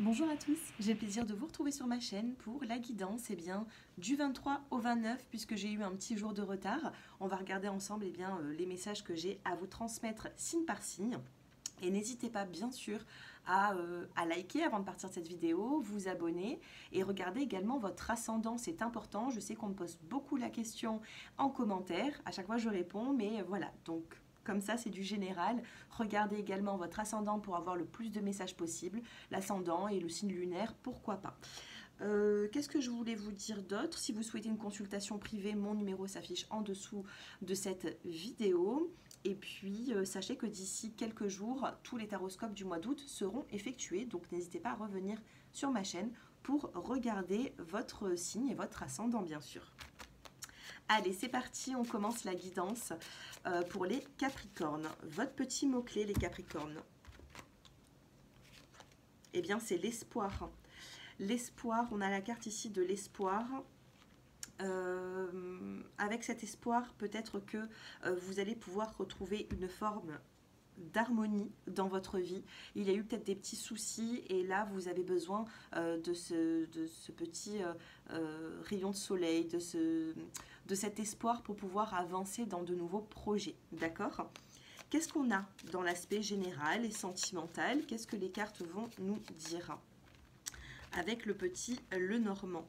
Bonjour à tous, j'ai le plaisir de vous retrouver sur ma chaîne pour la guidance du 23 au 29 puisque j'ai eu un petit jour de retard. On va regarder ensemble les messages que j'ai à vous transmettre signe par signe. Et n'hésitez pas bien sûr à liker avant de partir de cette vidéo, vous abonner et regarder également votre ascendant, c'est important. Je sais qu'on me pose beaucoup la question en commentaire, à chaque fois je réponds, mais voilà, donc comme ça c'est du général. Regardez également votre ascendant pour avoir le plus de messages possible, l'ascendant et le signe lunaire, pourquoi pas. Qu'est-ce que je voulais vous dire d'autre? Si vous souhaitez une consultation privée, mon numéro s'affiche en dessous de cette vidéo. Et puis, sachez que d'ici quelques jours, tous les taroscopes du mois d'août seront effectués. Donc, n'hésitez pas à revenir sur ma chaîne pour regarder votre signe et votre ascendant, bien sûr. Allez, c'est parti, on commence la guidance pour les Capricornes. Votre petit mot-clé, les Capricornes, eh bien, c'est l'espoir. L'espoir, on a la carte ici de l'espoir. Avec cet espoir, peut-être que vous allez pouvoir retrouver une forme d'harmonie dans votre vie. Il y a eu peut-être des petits soucis et là vous avez besoin de ce petit rayon de soleil, de cet espoir pour pouvoir avancer dans de nouveaux projets. D'accord ? Qu'est-ce qu'on a dans l'aspect général et sentimental? Qu'est-ce que les cartes vont nous dire? Avec le petit Lenormand.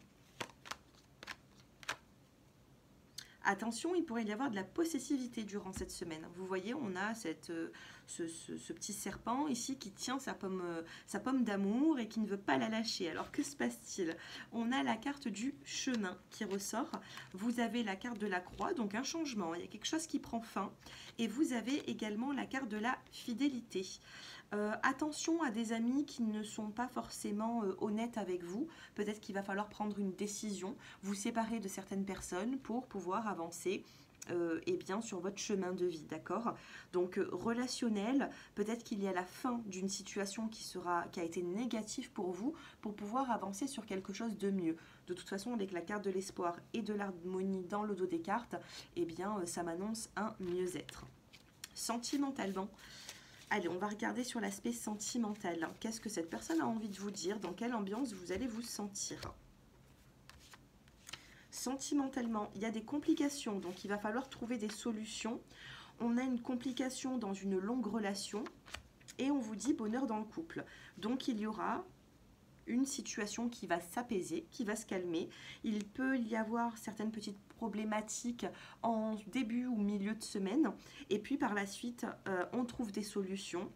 Attention, il pourrait y avoir de la possessivité durant cette semaine. Vous voyez, on a ce petit serpent ici qui tient sa pomme d'amour et qui ne veut pas la lâcher. Alors, que se passe-t-il? On a la carte du chemin qui ressort. Vous avez la carte de la croix, donc un changement. Il y a quelque chose qui prend fin. Et vous avez également la carte de la fidélité. Attention à des amis qui ne sont pas forcément honnêtes avec vous. Peut-être qu'il va falloir prendre une décision, vous séparer de certaines personnes pour pouvoir avancer sur votre chemin de vie, d'accord? Donc relationnel, peut-être qu'il y a la fin d'une situation qui a été négative pour vous, pour pouvoir avancer sur quelque chose de mieux. De toute façon, avec la carte de l'espoir et de l'harmonie dans le dos des cartes, ça m'annonce un mieux-être. Sentimentalement, allez, on va regarder sur l'aspect sentimental. Qu'est-ce que cette personne a envie de vous dire? Dans quelle ambiance vous allez vous sentir? Sentimentalement, il y a des complications, donc il va falloir trouver des solutions. On a une complication dans une longue relation et on vous dit bonheur dans le couple. Donc il y aura une situation qui va s'apaiser, qui va se calmer. Il peut y avoir certaines petites problématiques en début ou milieu de semaine. Et puis par la suite, on trouve des solutions.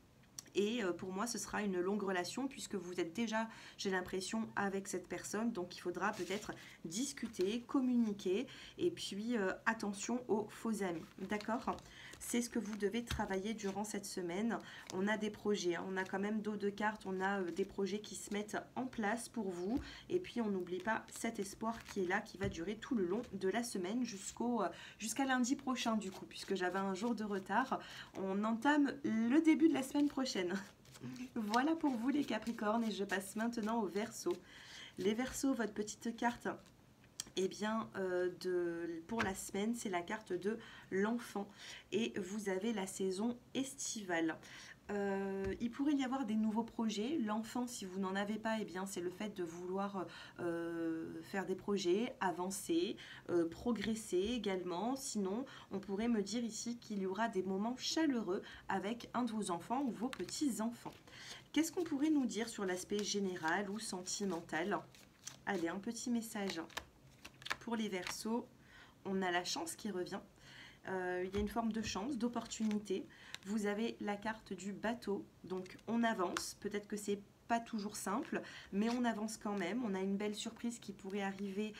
Et pour moi, ce sera une longue relation puisque vous êtes déjà, j'ai l'impression, avec cette personne. Donc, il faudra peut-être discuter, communiquer. Et puis, attention aux faux amis. D'accord? C'est ce que vous devez travailler durant cette semaine. On a des projets. On a quand même dos de cartes. On a des projets qui se mettent en place pour vous. Et puis, on n'oublie pas cet espoir qui est là, qui va durer tout le long de la semaine jusqu'à lundi prochain, du coup, puisque j'avais un jour de retard. On entame le début de la semaine prochaine. Voilà pour vous les Capricornes et je passe maintenant aux Verseaux. Les Verseaux, votre petite carte, pour la semaine, c'est la carte de l'enfant et vous avez la saison estivale. Il pourrait y avoir des nouveaux projets. L'enfant, si vous n'en avez pas, c'est le fait de vouloir faire des projets, avancer, progresser également. Sinon, on pourrait me dire ici qu'il y aura des moments chaleureux avec un de vos enfants ou vos petits-enfants. Qu'est-ce qu'on pourrait nous dire sur l'aspect général ou sentimental? Allez, un petit message pour les Verseaux. On a la chance qui revient. Il y a une forme de chance, d'opportunité. Vous avez la carte du bateau, donc on avance. Peut-être que c'est pas toujours simple, mais on avance quand même. On a une belle surprise qui pourrait arriver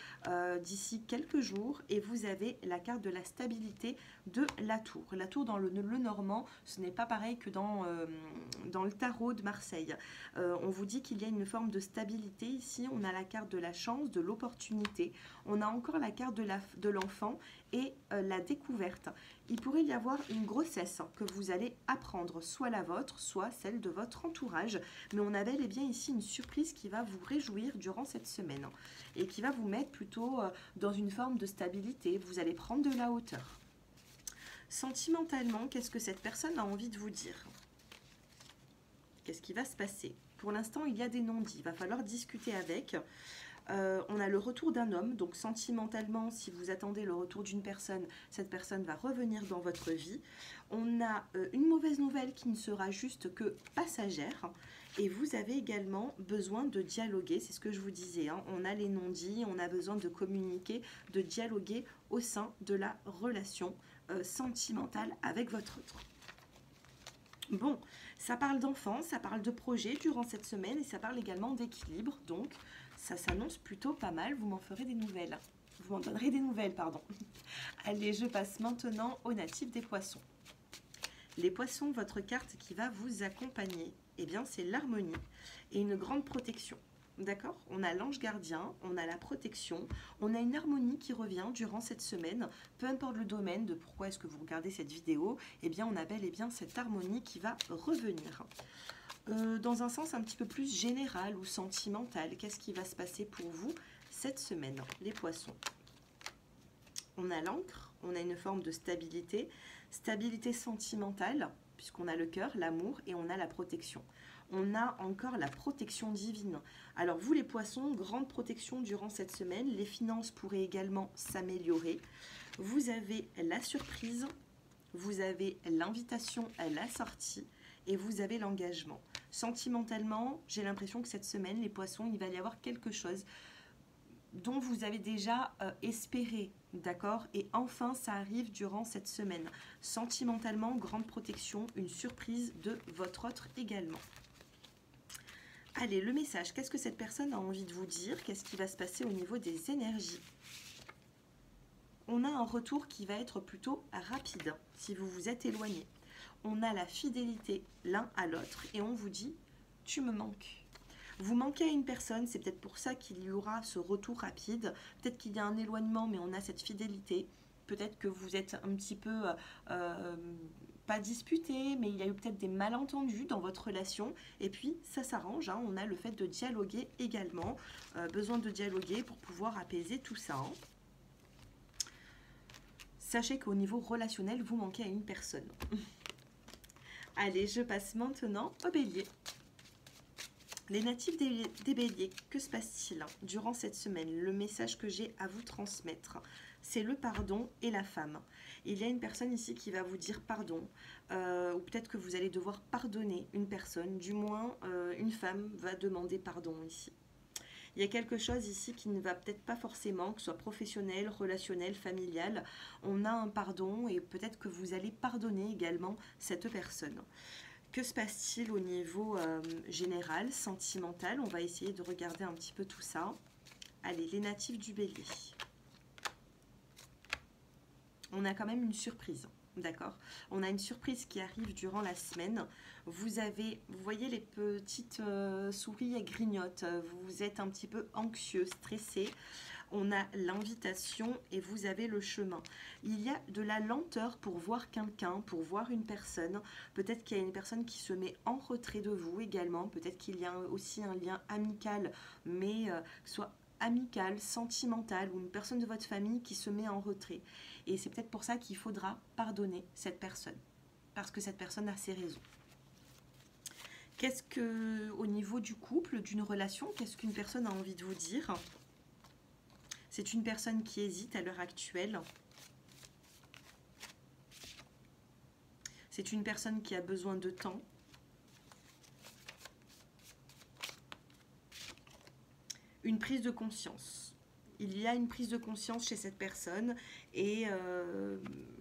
d'ici quelques jours. Et vous avez la carte de la stabilité de la tour. La tour dans le Normand, ce n'est pas pareil que dans le tarot de Marseille. On vous dit qu'il y a une forme de stabilité ici. On a la carte de la chance, de l'opportunité. On a encore la carte de l'enfant et la découverte. Il pourrait y avoir une grossesse que vous allez apprendre, soit la vôtre, soit celle de votre entourage. Mais on a bel et bien ici une surprise qui va vous réjouir durant cette semaine et qui va vous mettre plutôt dans une forme de stabilité. Vous allez prendre de la hauteur. Sentimentalement, qu'est-ce que cette personne a envie de vous dire? Qu'est-ce qui va se passer? pour l'instant, il y a des non-dits. Il va falloir discuter avec. On a le retour d'un homme, donc sentimentalement, si vous attendez le retour d'une personne, cette personne va revenir dans votre vie. On a une mauvaise nouvelle qui ne sera juste que passagère. Et vous avez également besoin de dialoguer, c'est ce que je vous disais, hein. On a les non-dits, on a besoin de communiquer, de dialoguer au sein de la relation sentimentale avec votre autre. Bon, ça parle d'enfants, ça parle de projets durant cette semaine et ça parle également d'équilibre, donc ça s'annonce plutôt pas mal, vous m'en ferez des nouvelles. Vous m'en donnerez des nouvelles, pardon. Allez, je passe maintenant aux natifs des poissons. Les poissons, votre carte qui va vous accompagner, eh bien c'est l'harmonie et une grande protection. D'accord? On a l'ange gardien, on a la protection, on a une harmonie qui revient durant cette semaine. Peu importe le domaine de pourquoi est-ce que vous regardez cette vidéo, eh bien on a bel et bien cette harmonie qui va revenir. Dans un sens un petit peu plus général ou sentimental, qu'est-ce qui va se passer pour vous cette semaine, les poissons? On a l'encre, on a une forme de stabilité, stabilité sentimentale, puisqu'on a le cœur, l'amour, et on a la protection. On a encore la protection divine. Alors vous les poissons, grande protection durant cette semaine, les finances pourraient également s'améliorer. Vous avez la surprise, vous avez l'invitation à la sortie, et vous avez l'engagement. Sentimentalement, j'ai l'impression que cette semaine, les poissons, il va y avoir quelque chose dont vous avez déjà espéré, d'accord? Et enfin, ça arrive durant cette semaine. Sentimentalement, grande protection, une surprise de votre autre également. Allez, le message, qu'est-ce que cette personne a envie de vous dire? Qu'est-ce qui va se passer au niveau des énergies? On a un retour qui va être plutôt rapide, si vous vous êtes éloigné. On a la fidélité l'un à l'autre et on vous dit « tu me manques ». Vous manquez à une personne, c'est peut-être pour ça qu'il y aura ce retour rapide. Peut-être qu'il y a un éloignement, mais on a cette fidélité. Peut-être que vous êtes un petit peu, pas disputé, mais il y a eu peut-être des malentendus dans votre relation. Et puis, ça s'arrange, hein. On a le fait de dialoguer également. Besoin de dialoguer pour pouvoir apaiser tout ça, hein. Sachez qu'au niveau relationnel, vous manquez à une personne. Allez, je passe maintenant au bélier. Les natifs des béliers, que se passe-t-il durant cette semaine? Le message que j'ai à vous transmettre, c'est le pardon et la femme. Il y a une personne ici qui va vous dire pardon, ou peut-être que vous allez devoir pardonner une personne, du moins une femme va demander pardon ici. Il y a quelque chose ici qui ne va peut-être pas forcément, que ce soit professionnel, relationnel, familial. On a un pardon et peut-être que vous allez pardonner également cette personne. Que se passe-t-il au niveau général, sentimental? On va essayer de regarder un petit peu tout ça. Allez, les natifs du bélier. On a quand même une surprise, d'accord? On a une surprise qui arrive durant la semaine. Vous voyez les petites souris, elles grignotent. Vous êtes un petit peu anxieux, stressé. On a l'invitation et vous avez le chemin. Il y a de la lenteur pour voir quelqu'un, pour voir une personne. Peut-être qu'il y a une personne qui se met en retrait de vous également. Peut-être qu'il y a aussi un lien amical, mais soit amical, sentimental, ou une personne de votre famille qui se met en retrait. Et c'est peut-être pour ça qu'il faudra pardonner cette personne, parce que cette personne a ses raisons. Qu'est-ce que, au niveau du couple, d'une relation, qu'est-ce qu'une personne a envie de vous dire? C'est une personne qui hésite à l'heure actuelle. C'est une personne qui a besoin de temps. Une prise de conscience. Il y a une prise de conscience chez cette personne et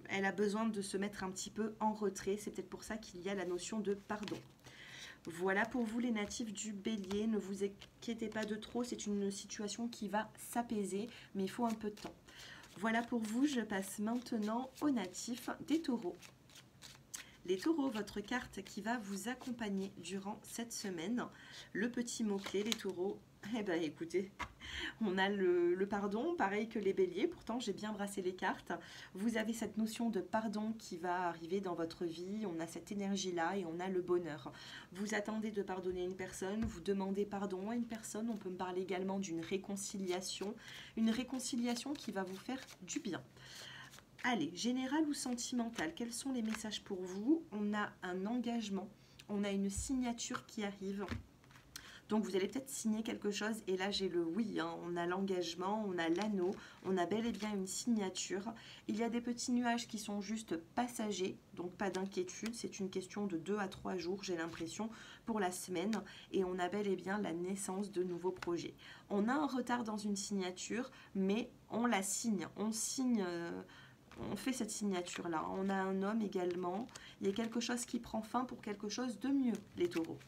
elle a besoin de se mettre un petit peu en retrait. C'est peut-être pour ça qu'il y a la notion de pardon. Voilà pour vous les natifs du bélier, ne vous inquiétez pas de trop, c'est une situation qui va s'apaiser, mais il faut un peu de temps. Voilà pour vous, je passe maintenant aux natifs des taureaux. Les taureaux, votre carte qui va vous accompagner durant cette semaine. Le petit mot-clé, les taureaux, eh bien écoutez, on a le pardon, pareil que les béliers, pourtant j'ai bien brassé les cartes. Vous avez cette notion de pardon qui va arriver dans votre vie, on a cette énergie-là et on a le bonheur. Vous attendez de pardonner une personne, vous demandez pardon à une personne, on peut me parler également d'une réconciliation qui va vous faire du bien. Allez, général ou sentimental, quels sont les messages pour vous? On a un engagement, on a une signature qui arrive. Donc vous allez peut-être signer quelque chose et là j'ai le oui, hein. On a l'engagement, on a l'anneau, on a bel et bien une signature. Il y a des petits nuages qui sont juste passagers, donc pas d'inquiétude, c'est une question de 2 à 3 jours, j'ai l'impression, pour la semaine, et on a bel et bien la naissance de nouveaux projets. On a un retard dans une signature, mais on la signe, on signe... on fait cette signature-là. On a un homme également. Il y a quelque chose qui prend fin pour quelque chose de mieux, les taureaux.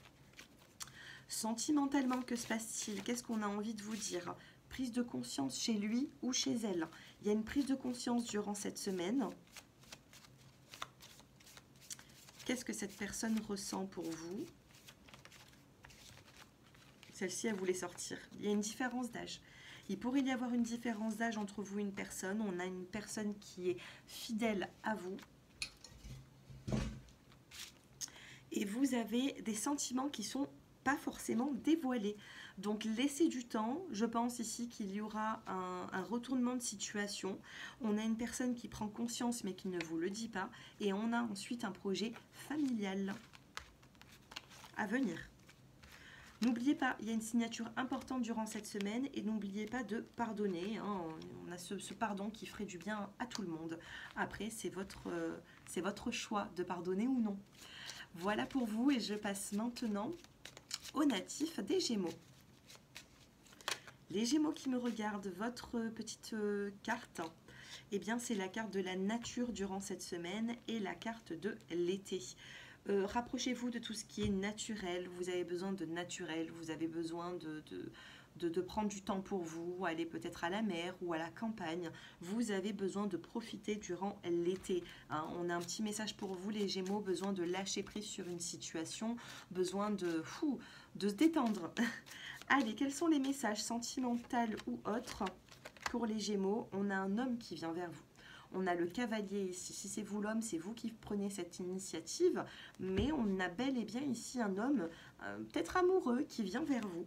Sentimentalement, que se passe-t-il? Qu'est-ce qu'on a envie de vous dire? Prise de conscience chez lui ou chez elle. Il y a une prise de conscience durant cette semaine. Qu'est-ce que cette personne ressent pour vous? Celle-ci, elle voulait sortir. Il y a une différence d'âge. Il pourrait y avoir une différence d'âge entre vous et une personne. On a une personne qui est fidèle à vous. Et vous avez des sentiments qui sont pas forcément dévoilés. Donc laissez du temps. Je pense ici qu'il y aura un retournement de situation. On a une personne qui prend conscience mais qui ne vous le dit pas. Et on a ensuite un projet familial à venir. N'oubliez pas, il y a une signature importante durant cette semaine et n'oubliez pas de pardonner. Hein. On a ce pardon qui ferait du bien à tout le monde. Après, c'est votre choix de pardonner ou non. Voilà pour vous et je passe maintenant aux natifs des Gémeaux. Les Gémeaux qui me regardent, votre petite carte, eh bien c'est la carte de la nature durant cette semaine et la carte de l'été. Rapprochez-vous de tout ce qui est naturel, vous avez besoin de naturel, vous avez besoin de prendre du temps pour vous, aller peut-être à la mer ou à la campagne, vous avez besoin de profiter durant l'été. Hein. On a un petit message pour vous les Gémeaux, besoin de lâcher prise sur une situation, besoin de se détendre. Allez, quels sont les messages sentimentaux ou autres pour les Gémeaux? On a un homme qui vient vers vous. On a le cavalier ici. Si c'est vous l'homme, c'est vous qui prenez cette initiative. Mais on a bel et bien ici un homme, peut-être amoureux, qui vient vers vous.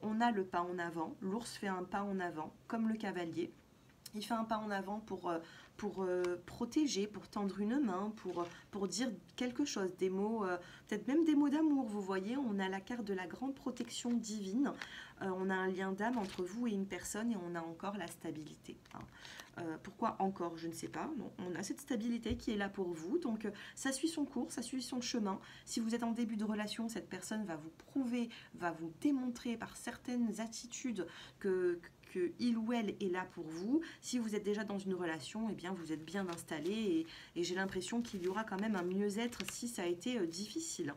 On a le pas en avant. L'ours fait un pas en avant, comme le cavalier. Il fait un pas en avant pour protéger, pour tendre une main, pour dire quelque chose, des mots, peut-être même des mots d'amour. Vous voyez, on a la carte de la grande protection divine. On a un lien d'âme entre vous et une personne et on a encore la stabilité. Hein. Pourquoi encore? Je ne sais pas. Non, on a cette stabilité qui est là pour vous. Donc, ça suit son cours, ça suit son chemin. Si vous êtes en début de relation, cette personne va vous prouver, va vous démontrer par certaines attitudes que il ou elle est là pour vous. Si vous êtes déjà dans une relation, eh bien, vous êtes bien installé et j'ai l'impression qu'il y aura quand même un mieux-être si ça a été difficile.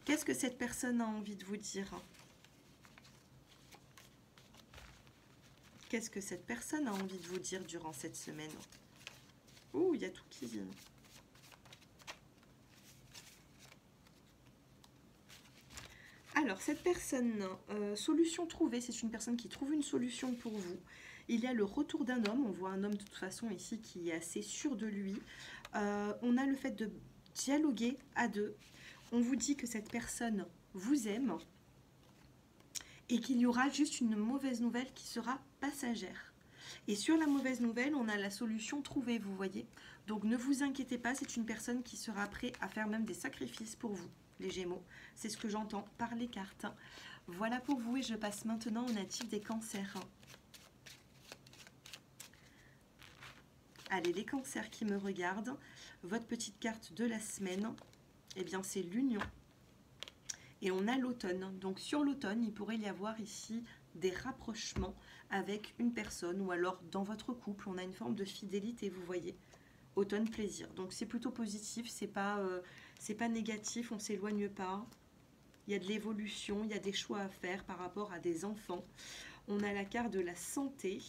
Qu'est-ce que cette personne a envie de vous dire? Qu'est-ce que cette personne a envie de vous dire durant cette semaine? Ouh, il y a tout qui vient. Alors, cette personne, solution trouvée, c'est une personne qui trouve une solution pour vous. Il y a le retour d'un homme. On voit un homme de toute façon ici qui est assez sûr de lui. On a le fait de dialoguer à deux. On vous dit que cette personne vous aime. Et qu'il y aura juste une mauvaise nouvelle qui sera passagère. Et sur la mauvaise nouvelle, on a la solution trouvée, vous voyez. Donc ne vous inquiétez pas, c'est une personne qui sera prête à faire même des sacrifices pour vous, les Gémeaux. C'est ce que j'entends par les cartes. Voilà pour vous et je passe maintenant aux natifs des cancers. Allez, les cancers qui me regardent, votre petite carte de la semaine, eh bien c'est l'union. Et on a l'automne. Donc sur l'automne, il pourrait y avoir ici des rapprochements avec une personne ou alors dans votre couple, on a une forme de fidélité, vous voyez. Automne, plaisir. Donc c'est plutôt positif, c'est pas négatif, on ne s'éloigne pas. Il y a de l'évolution, il y a des choix à faire par rapport à des enfants. On a la carte de la santé.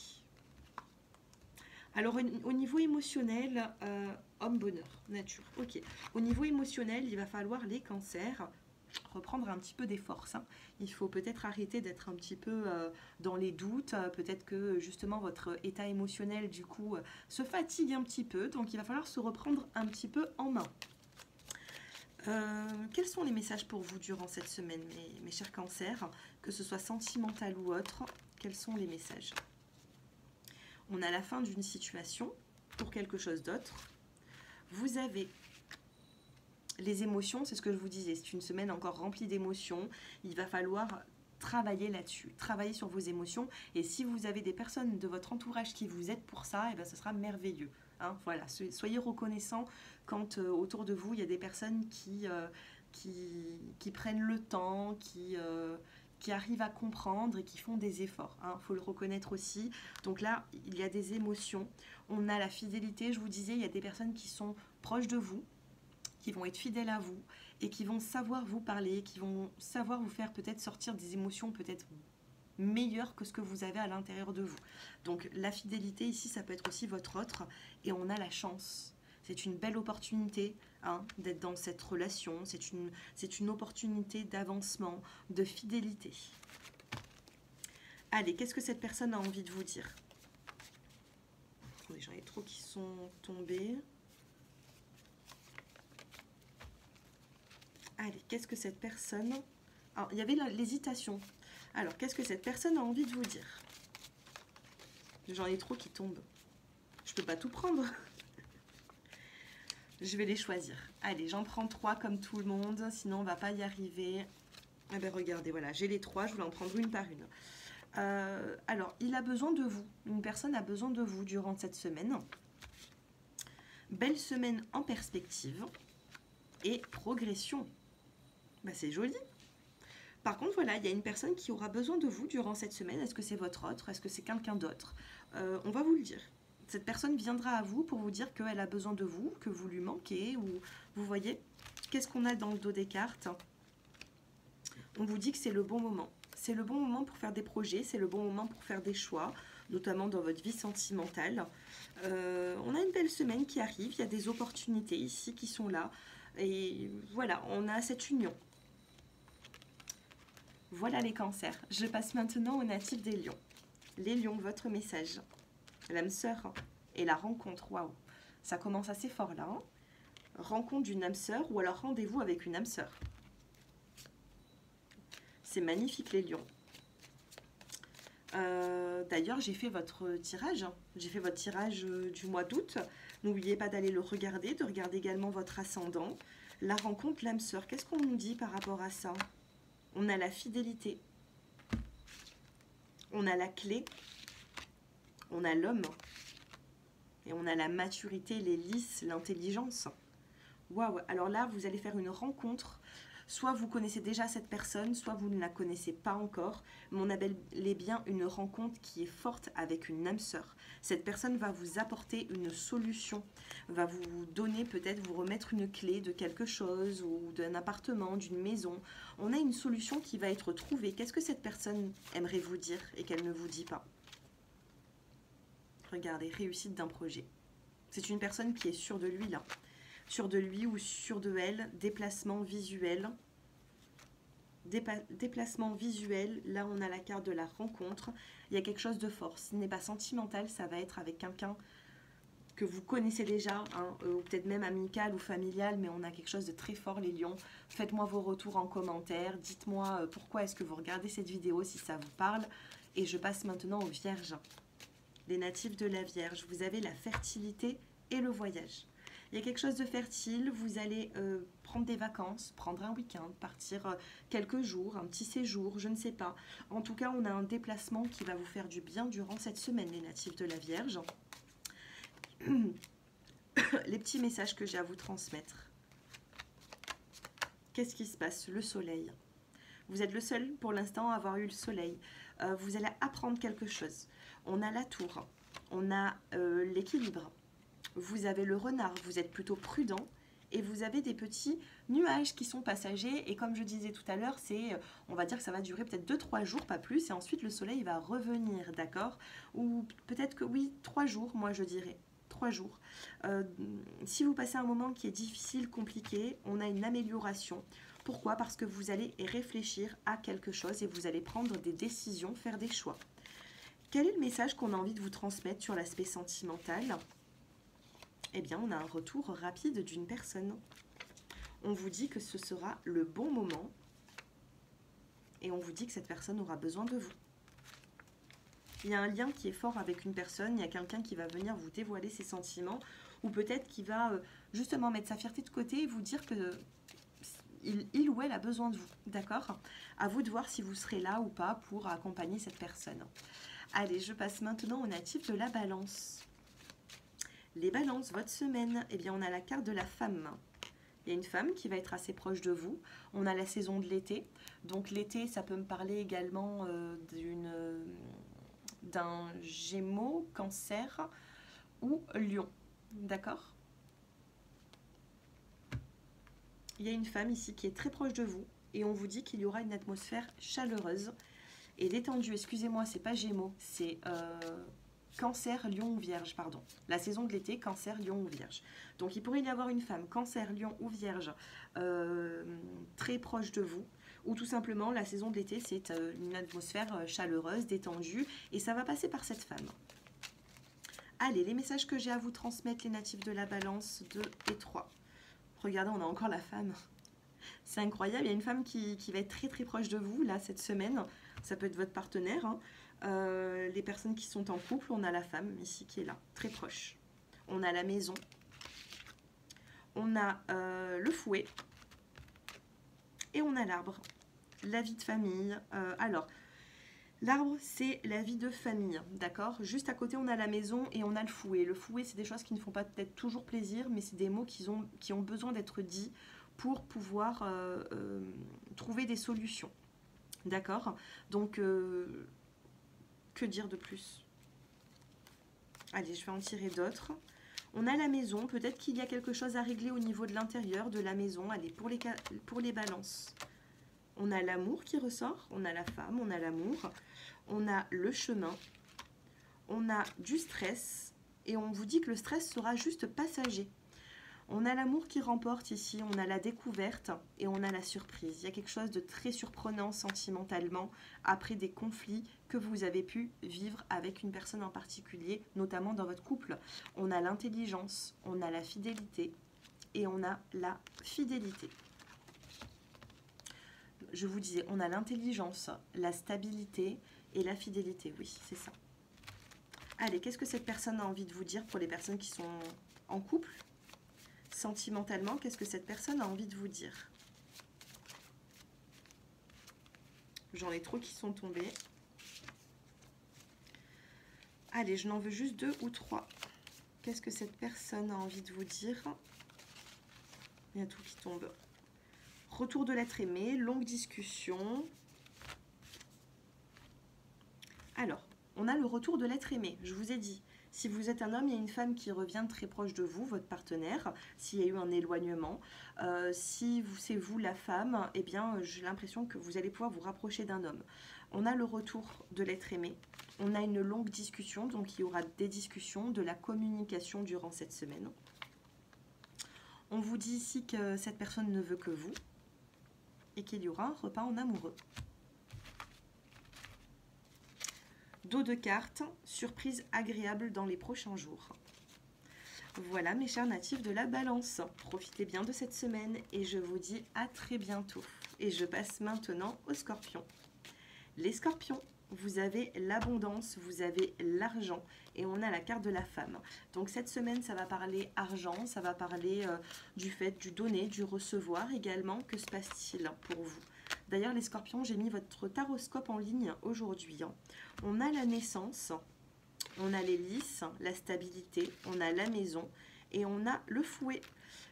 Alors au niveau émotionnel, homme, bonheur, nature. Ok. Au niveau émotionnel, il va falloir les cancers reprendre un petit peu des forces. Hein. Il faut peut-être arrêter d'être un petit peu dans les doutes. Peut-être que justement votre état émotionnel du coup se fatigue un petit peu. Donc il va falloir se reprendre un petit peu en main. Quels sont les messages pour vous durant cette semaine, mes chers cancers, que ce soit sentimental ou autre? Quels sont les messages? On a la fin d'une situation pour quelque chose d'autre. Vous avez Les émotions, c'est ce que je vous disais, c'est une semaine encore remplie d'émotions. Il va falloir travailler là-dessus, travailler sur vos émotions. Et si vous avez des personnes de votre entourage qui vous aident pour ça, et bien ce sera merveilleux. Hein, voilà, soyez reconnaissants quand autour de vous, il y a des personnes qui prennent le temps, qui arrivent à comprendre et qui font des efforts. Il faut le reconnaître aussi. Donc là, il y a des émotions. On a la fidélité, je vous disais, il y a des personnes qui sont proches de vous, qui vont être fidèles à vous et qui vont savoir vous parler, qui vont savoir vous faire peut-être sortir des émotions peut-être meilleures que ce que vous avez à l'intérieur de vous. Donc la fidélité ici, ça peut être aussi votre autre et on a la chance. C'est une belle opportunité d'être dans cette relation, c'est une opportunité d'avancement, de fidélité. Allez, qu'est-ce que cette personne a envie de vous dire? Oui, j'en ai trop qui sont tombés. Allez, qu'est-ce que cette personne... Alors, il y avait l'hésitation. Alors, qu'est-ce que cette personne a envie de vous dire? J'en ai trop qui tombent. Je peux pas tout prendre. Je vais les choisir. Allez, j'en prends 3 comme tout le monde, sinon on va pas y arriver. Ah ben regardez, voilà, j'ai les 3, je voulais en prendre une par une. Alors, il a besoin de vous. Une personne a besoin de vous durant cette semaine. Belle semaine en perspective. Et progression. Bah, c'est joli. Par contre, voilà, il y a une personne qui aura besoin de vous durant cette semaine. Est-ce que c'est votre autre? Est-ce que c'est quelqu'un d'autre? On va vous le dire. Cette personne viendra à vous pour vous dire qu'elle a besoin de vous, que vous lui manquez. Ou vous voyez, qu'est-ce qu'on a dans le dos des cartes? On vous dit que c'est le bon moment. C'est le bon moment pour faire des projets, c'est le bon moment pour faire des choix, notamment dans votre vie sentimentale. On a une belle semaine qui arrive, il y a des opportunités ici qui sont là. Et voilà, on a cette union. Voilà les cancers. Je passe maintenant aux natifs des lions. Les lions, votre message. L'âme sœur et la rencontre. Waouh, ça commence assez fort là. Rencontre d'une âme sœur ou alors rendez-vous avec une âme sœur. C'est magnifique les lions. D'ailleurs, j'ai fait votre tirage. J'ai fait votre tirage du mois d'août. N'oubliez pas d'aller le regarder, de regarder également votre ascendant. La rencontre, l'âme sœur. Qu'est-ce qu'on nous dit par rapport à ça? On a la fidélité. On a la clé. On a l'homme. Et on a la maturité, les lys, l'intelligence. Waouh! Alors là, vous allez faire une rencontre. Soit vous connaissez déjà cette personne, soit vous ne la connaissez pas encore. Mais on a bel et bien une rencontre qui est forte avec une âme sœur. Cette personne va vous apporter une solution, va vous donner peut-être, vous remettre une clé de quelque chose ou d'un appartement, d'une maison. On a une solution qui va être trouvée. Qu'est-ce que cette personne aimerait vous dire et qu'elle ne vous dit pas? Regardez, réussite d'un projet. C'est une personne qui est sûre de lui là. Sûre de lui ou sûre de elle. Déplacement visuel. Déplacement visuel. Là, on a la carte de la rencontre. Il y a quelque chose de fort. Ce n'est pas sentimental, ça va être avec quelqu'un que vous connaissez déjà, ou peut-être même amical ou familial, mais on a quelque chose de très fort, les lions. Faites-moi vos retours en commentaire. Dites-moi pourquoi est-ce que vous regardez cette vidéo, si ça vous parle. Et je passe maintenant aux vierges. Les natifs de la Vierge, vous avez la fertilité et le voyage. Il y a quelque chose de fertile, vous allez prendre des vacances, prendre un week-end, partir quelques jours, un petit séjour, je ne sais pas. En tout cas, on a un déplacement qui va vous faire du bien durant cette semaine, les natifs de la Vierge. Les petits messages que j'ai à vous transmettre. Qu'est-ce qui se passe? Le soleil. Vous êtes le seul pour l'instant à avoir eu le soleil. Vous allez apprendre quelque chose. On a la tour, on a l'équilibre, vous avez le renard, vous êtes plutôt prudent et vous avez des petits nuages qui sont passagers et comme je disais tout à l'heure, on va dire que ça va durer peut-être 2-3 jours, pas plus, et ensuite le soleil va revenir, d'accord? Ou peut-être que oui, 3 jours, moi je dirais. 3 jours. Si vous passez un moment qui est difficile, compliqué, on a une amélioration. Pourquoi? Parce que vous allez réfléchir à quelque chose et vous allez prendre des décisions, faire des choix. Quel est le message qu'on a envie de vous transmettre sur l'aspect sentimental? Eh bien, on a un retour rapide d'une personne. On vous dit que ce sera le bon moment et on vous dit que cette personne aura besoin de vous. Il y a un lien qui est fort avec une personne, il y a quelqu'un qui va venir vous dévoiler ses sentiments ou peut-être qu'il va justement mettre sa fierté de côté et vous dire que il ou elle a besoin de vous, d'accord? À vous de voir si vous serez là ou pas pour accompagner cette personne. Allez, je passe maintenant aux natifs de la balance. Les balances, votre semaine, eh bien on a la carte de la femme. Il y a une femme qui va être assez proche de vous. On a la saison de l'été. Donc l'été, ça peut me parler également d'un Gémeaux, Cancer ou Lion. D'accord? Il y a une femme ici qui est très proche de vous et on vous dit qu'il y aura une atmosphère chaleureuse et détendue. Excusez-moi, c'est pas Gémeaux, c'est Cancer, Lion ou Vierge, pardon. La saison de l'été, Cancer, Lion ou Vierge. Donc il pourrait y avoir une femme, Cancer, Lion ou Vierge, très proche de vous. Ou tout simplement, la saison de l'été, c'est une atmosphère chaleureuse, détendue, et ça va passer par cette femme. Allez, les messages que j'ai à vous transmettre, les natifs de la balance 2 et 3. Regardez, on a encore la femme. C'est incroyable, il y a une femme qui va être très très proche de vous, là, cette semaine. Ça peut être votre partenaire, hein. Les personnes qui sont en couple, on a la femme ici qui est là, très proche. On a la maison. On a le fouet. Et on a l'arbre. La vie de famille. Alors, l'arbre, c'est la vie de famille, d'accord? Juste à côté, on a la maison et on a le fouet. Le fouet, c'est des choses qui ne font pas peut-être toujours plaisir, mais c'est des mots qui ont besoin d'être dits pour pouvoir trouver des solutions. D'accord? Donc, que dire de plus? Allez, je vais en tirer d'autres. On a la maison. Peut-être qu'il y a quelque chose à régler au niveau de l'intérieur de la maison. Allez, pour les balances. On a l'amour qui ressort. On a la femme, on a l'amour. On a le chemin. On a du stress. Et on vous dit que le stress sera juste passager. On a l'amour qui remporte ici, on a la découverte et on a la surprise. Il y a quelque chose de très surprenant sentimentalement après des conflits que vous avez pu vivre avec une personne en particulier, notamment dans votre couple. On a l'intelligence, on a la fidélité et on a la fidélité. Je vous disais, on a l'intelligence, la stabilité et la fidélité. Oui, c'est ça. Allez, qu'est-ce que cette personne a envie de vous dire pour les personnes qui sont en couple ? Sentimentalement, qu'est-ce que cette personne a envie de vous dire? J'en ai trop qui sont tombés. Allez, je n'en veux juste 2 ou 3. Qu'est-ce que cette personne a envie de vous dire? Il y a tout qui tombe. Retour de l'être aimé, longue discussion. Alors, on a le retour de l'être aimé, je vous ai dit. Si vous êtes un homme, il y a une femme qui revient très proche de vous, votre partenaire, s'il y a eu un éloignement. Si c'est vous la femme, eh bien, j'ai l'impression que vous allez pouvoir vous rapprocher d'un homme. On a le retour de l'être aimé. On a une longue discussion, donc il y aura des discussions, de la communication durant cette semaine. On vous dit ici que cette personne ne veut que vous et qu'il y aura un repas en amoureux. Dos de cartes, surprise agréable dans les prochains jours. Voilà mes chers natifs de la balance. Profitez bien de cette semaine et je vous dis à très bientôt. Et je passe maintenant aux scorpions. Les scorpions, vous avez l'abondance, vous avez l'argent et on a la carte de la femme. Donc cette semaine, ça va parler argent, ça va parler du fait du donner, du recevoir également. Que se passe-t-il pour vous ? D'ailleurs, les scorpions, j'ai mis votre taroscope en ligne aujourd'hui. On a la naissance, on a les lys, la stabilité, on a la maison et on a le fouet.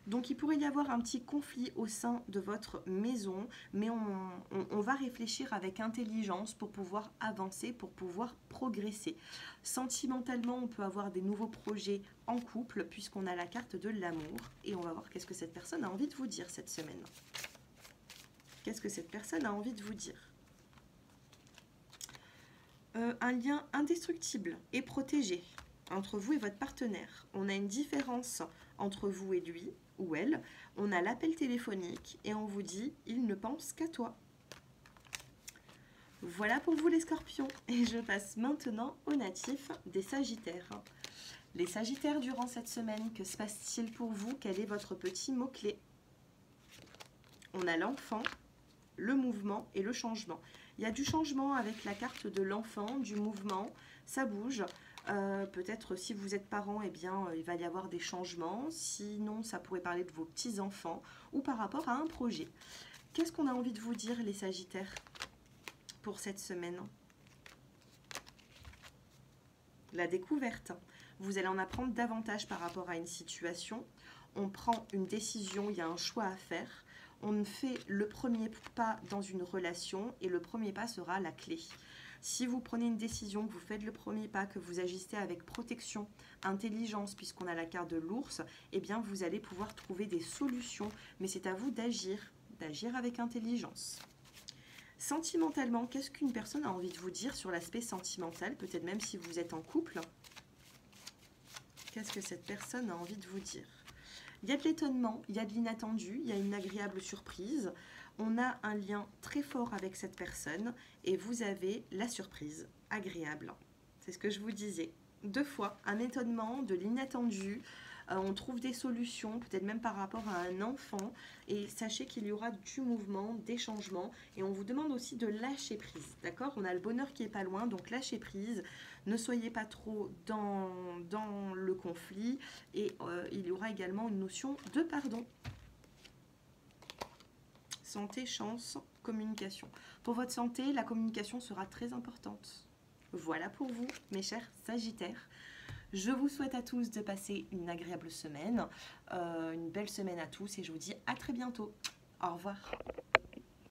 Donc, il pourrait y avoir un petit conflit au sein de votre maison, mais on va réfléchir avec intelligence pour pouvoir avancer, pour pouvoir progresser. Sentimentalement, on peut avoir des nouveaux projets en couple puisqu'on a la carte de l'amour et on va voir qu'est-ce que cette personne a envie de vous dire cette semaine. Qu'est-ce que cette personne a envie de vous dire? Un lien indestructible et protégé entre vous et votre partenaire. On a une différence entre vous et lui ou elle. On a l'appel téléphonique et on vous dit « il ne pense qu'à toi ». Voilà pour vous les scorpions. Et je passe maintenant aux natifs des sagittaires. Les sagittaires, durant cette semaine, que se passe-t-il pour vous? Quel est votre petit mot-clé? On a l'enfant, le mouvement et le changement. Il y a du changement avec la carte de l'enfant, du mouvement, ça bouge. Peut-être si vous êtes parent, eh bien, il va y avoir des changements. Sinon, ça pourrait parler de vos petits-enfants ou par rapport à un projet. Qu'est-ce qu'on a envie de vous dire, les Sagittaires, pour cette semaine? La découverte. Vous allez en apprendre davantage par rapport à une situation. On prend une décision, il y a un choix à faire. On fait le premier pas dans une relation et le premier pas sera la clé. Si vous prenez une décision, que vous faites le premier pas, que vous agissez avec protection, intelligence, puisqu'on a la carte de l'ours, eh bien vous allez pouvoir trouver des solutions. Mais c'est à vous d'agir avec intelligence. Sentimentalement, qu'est-ce qu'une personne a envie de vous dire sur l'aspect sentimental? Peut-être même si vous êtes en couple. Qu'est-ce que cette personne a envie de vous dire? Il y a de l'étonnement, il y a de l'inattendu, il y a une agréable surprise. On a un lien très fort avec cette personne et vous avez la surprise agréable. C'est ce que je vous disais. 2 fois, un étonnement, de l'inattendu. On trouve des solutions, peut-être même par rapport à un enfant. Et sachez qu'il y aura du mouvement, des changements. Et on vous demande aussi de lâcher prise. D'accord? On a le bonheur qui est pas loin, donc lâchez prise. Ne soyez pas trop dans le conflit. Et il y aura également une notion de pardon. Santé, chance, communication. Pour votre santé, la communication sera très importante. Voilà pour vous, mes chers Sagittaires. Je vous souhaite à tous de passer une agréable semaine, une belle semaine à tous et je vous dis à très bientôt. Au revoir.